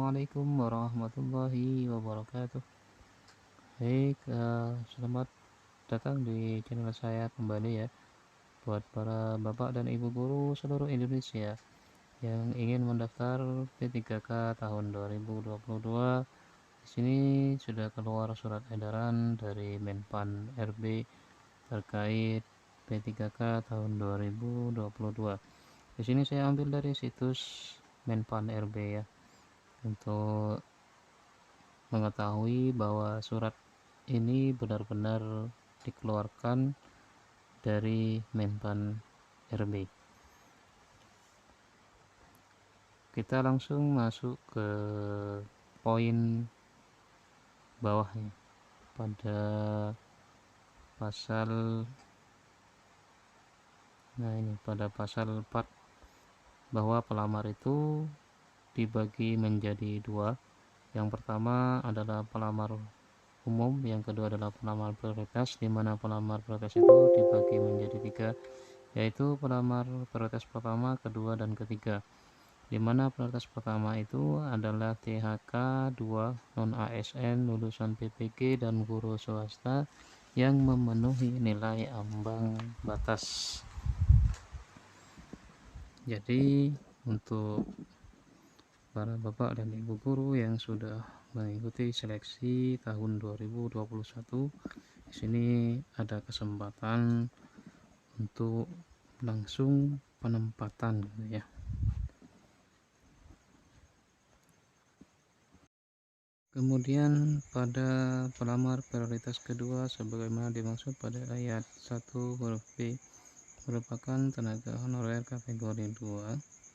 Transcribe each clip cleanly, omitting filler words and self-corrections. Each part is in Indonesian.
Assalamualaikum warahmatullahi wabarakatuh. Baik, selamat datang di channel saya kembali ya, buat para bapak dan ibu guru seluruh Indonesia yang ingin mendaftar P3K tahun 2022. Di sini sudah keluar surat edaran dari Menpan RB terkait P3K tahun 2022. Di sini saya ambil dari situs Menpan RB ya, untuk mengetahui bahwa surat ini benar-benar dikeluarkan dari Menpan RB. Kita langsung masuk ke poin bawahnya pada pasal pada pasal 4, bahwa pelamar itu dibagi menjadi dua. Yang pertama adalah pelamar umum, yang kedua adalah pelamar prioritas, di mana pelamar prioritas itu dibagi menjadi tiga, yaitu pelamar prioritas pertama, kedua, dan ketiga, di mana prioritas pertama itu adalah THK 2 non ASN lulusan PPG dan guru swasta yang memenuhi nilai ambang batas. Jadi untuk para bapak dan ibu guru yang sudah mengikuti seleksi tahun 2021, di sini ada kesempatan untuk langsung penempatan gitu ya. Kemudian pada pelamar prioritas kedua, sebagaimana dimaksud pada ayat 1 huruf B, merupakan tenaga honorer kategori 2.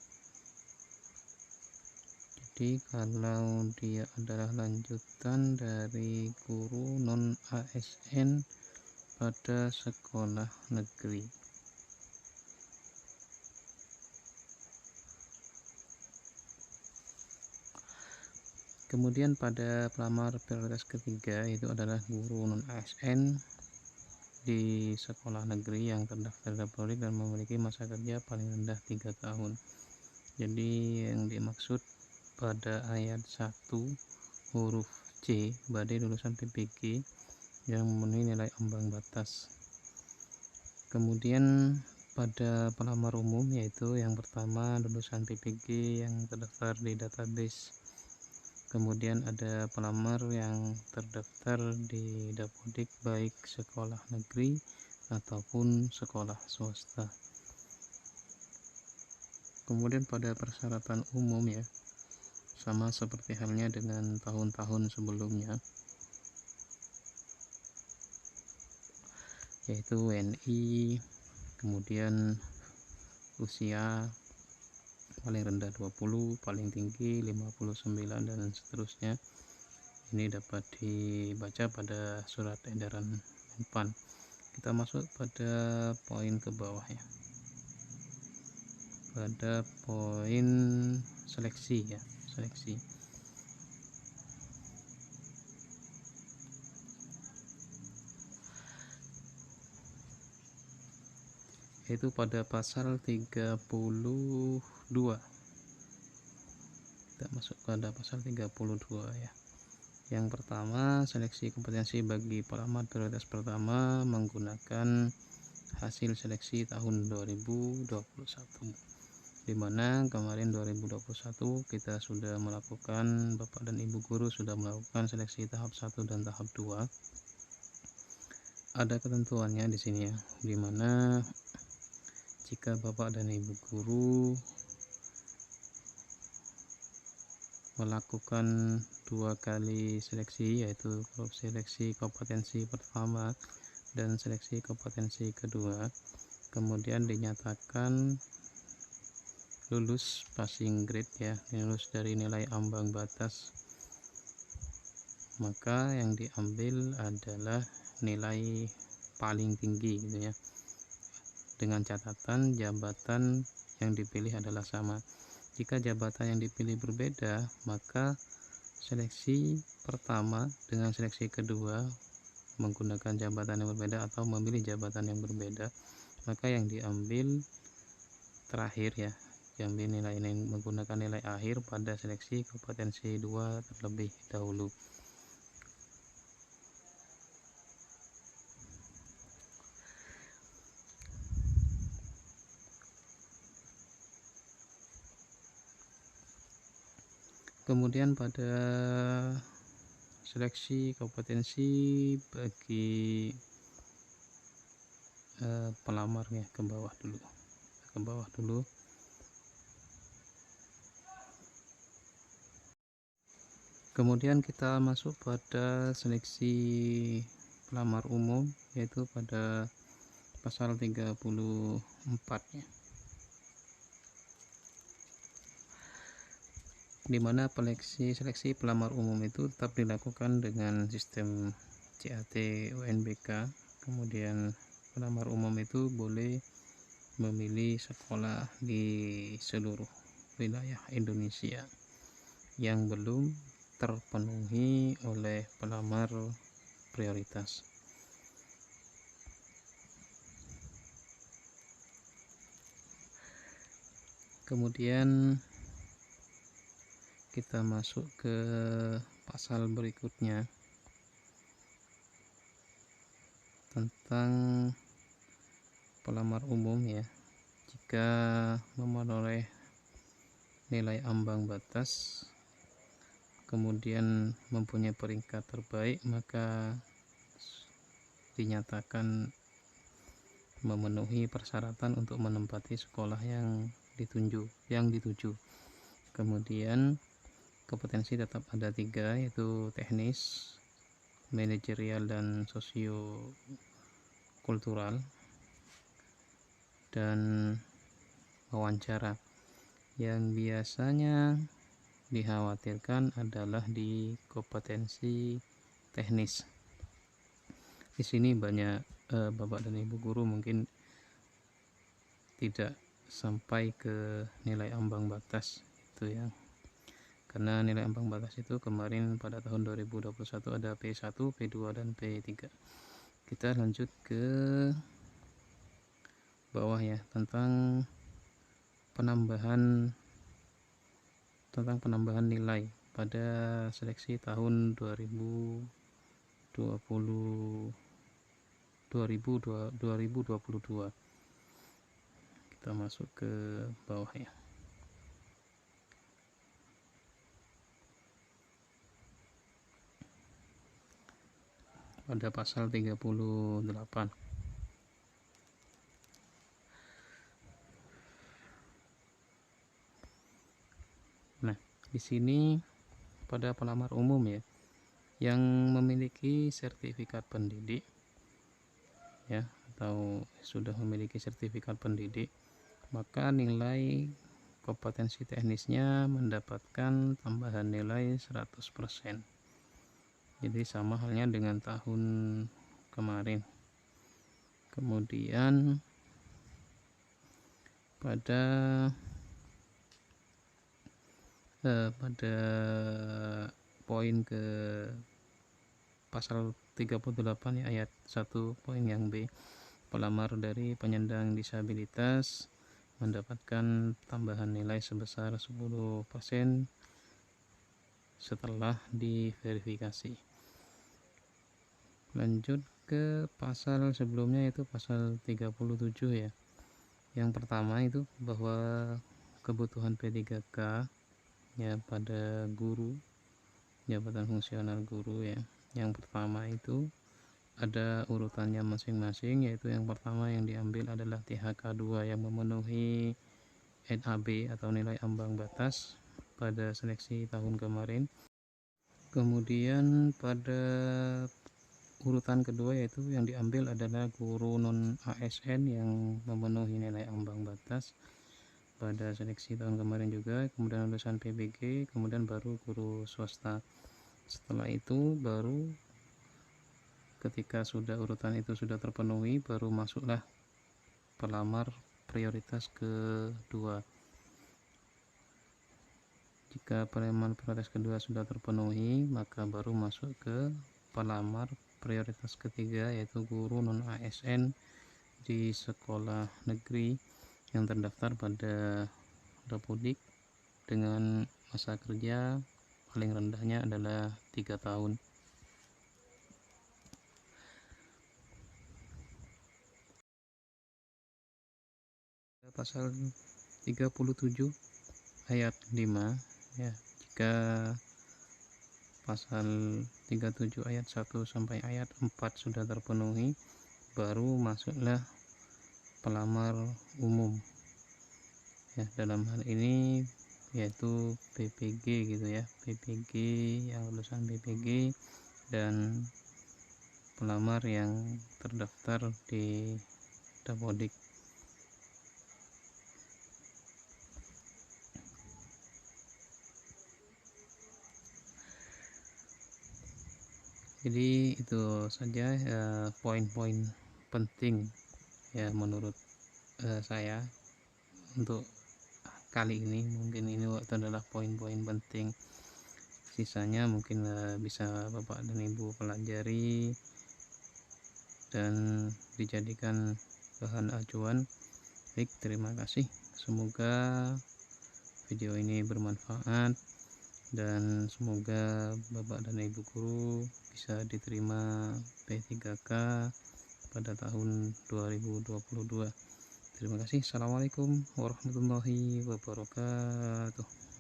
Jadi kalau dia adalah lanjutan dari guru non ASN pada sekolah negeri. Kemudian pada pelamar prioritas ketiga itu adalah guru non ASN di sekolah negeri yang terdaftar Polri dan memiliki masa kerja paling rendah 3 tahun. Jadi yang dimaksud pada ayat 1 huruf C, badai lulusan PPG yang memenuhi nilai ambang batas. Kemudian pada pelamar umum, yaitu yang pertama lulusan PPG yang terdaftar di database. Kemudian ada pelamar yang terdaftar di Dapodik baik sekolah negeri ataupun sekolah swasta. Kemudian pada persyaratan umum ya, sama seperti halnya dengan tahun-tahun sebelumnya, yaitu WNI, kemudian usia paling rendah 20, paling tinggi 59, dan seterusnya. Ini dapat dibaca pada surat edaran Menpan. Kita masuk pada poin ke bawah ya, pada poin seleksi ya, seleksi. Yaitu pada pasal 32. Kita masuk pada pasal 32 ya. Yang pertama, seleksi kompetensi bagi pelamar prioritas pertama menggunakan hasil seleksi tahun 2021, dimana kemarin 2021 kita sudah melakukan, bapak dan ibu guru sudah melakukan seleksi tahap 1 dan tahap 2. Ada ketentuannya di sini ya, dimana jika bapak dan ibu guru melakukan 2 kali seleksi, yaitu seleksi kompetensi pertama dan seleksi kompetensi kedua, kemudian dinyatakan lulus passing grade ya, lulus dari nilai ambang batas, maka yang diambil adalah nilai paling tinggi gitu ya, dengan catatan jabatan yang dipilih adalah sama. Jika jabatan yang dipilih berbeda, maka seleksi pertama dengan seleksi kedua menggunakan jabatan yang berbeda atau memilih jabatan yang berbeda, maka yang diambil terakhir ya, diambil nilai menggunakan nilai akhir pada seleksi kompetensi 2 terlebih dahulu. Kemudian pada seleksi kompetensi bagi pelamarnya, ke bawah dulu. Kemudian kita masuk pada seleksi pelamar umum, yaitu pada pasal 34 ya, dimana seleksi pelamar umum itu tetap dilakukan dengan sistem CAT UNBK. Kemudian pelamar umum itu boleh memilih sekolah di seluruh wilayah Indonesia yang belum terpenuhi oleh pelamar prioritas. Kemudian kita masuk ke pasal berikutnya tentang pelamar umum ya. Jika memperoleh nilai ambang batas kemudian mempunyai peringkat terbaik, maka dinyatakan memenuhi persyaratan untuk menempati sekolah yang dituju. Kemudian kompetensi tetap ada 3, yaitu teknis, manajerial, dan sosio-kultural, dan wawancara. Yang biasanya dikhawatirkan adalah di kompetensi teknis. Di sini banyak bapak dan ibu guru mungkin tidak sampai ke nilai ambang batas itu ya, karena nilai ambang batas itu kemarin pada tahun 2021 ada P1, P2, dan P3. Kita lanjut ke bawah ya, tentang penambahan nilai pada seleksi tahun 2022. Kita masuk ke bawah ya. Pada pasal 38. Nah, di sini pada pelamar umum ya, yang memiliki sertifikat pendidik ya, atau sudah memiliki sertifikat pendidik, maka nilai kompetensi teknisnya mendapatkan tambahan nilai 100%. Jadi sama halnya dengan tahun kemarin. Kemudian pada poin ke pasal 38 ya, ayat 1 poin yang B, pelamar dari penyandang disabilitas mendapatkan tambahan nilai sebesar 10% setelah diverifikasi. Lanjut ke pasal sebelumnya, yaitu pasal 37 ya. Yang pertama itu bahwa kebutuhan P3K ya pada guru, jabatan fungsional guru ya. Yang pertama itu ada urutannya masing-masing, yaitu yang pertama yang diambil adalah THK2 yang memenuhi NAB atau nilai ambang batas pada seleksi tahun kemarin. Kemudian pada urutan kedua yaitu yang diambil adalah guru non ASN yang memenuhi nilai ambang batas pada seleksi tahun kemarin juga, kemudian lulusan PBG, kemudian baru guru swasta. Setelah itu baru ketika urutan itu sudah terpenuhi, baru masuklah pelamar prioritas kedua. Jika pelamar prioritas kedua sudah terpenuhi, maka baru masuk ke pelamar prioritas ketiga, yaitu guru non ASN di sekolah negeri yang terdaftar pada Dapodik dengan masa kerja paling rendahnya adalah 3 tahun. Pasal 37 ayat 5 ya, jika pasal 37 ayat 1 sampai ayat 4 sudah terpenuhi, baru masuklah pelamar umum ya, dalam hal ini yaitu PPG gitu ya, PPG yang lulusan PPG dan pelamar yang terdaftar di Dapodik. Jadi itu saja poin-poin penting ya menurut saya untuk kali ini. Mungkin ini adalah poin-poin penting, sisanya mungkin bisa Bapak dan Ibu pelajari dan dijadikan bahan acuan. Baik, terima kasih, semoga video ini bermanfaat dan semoga Bapak dan Ibu guru bisa diterima P3K pada tahun 2022. Terima kasih. Assalamualaikum warahmatullahi wabarakatuh.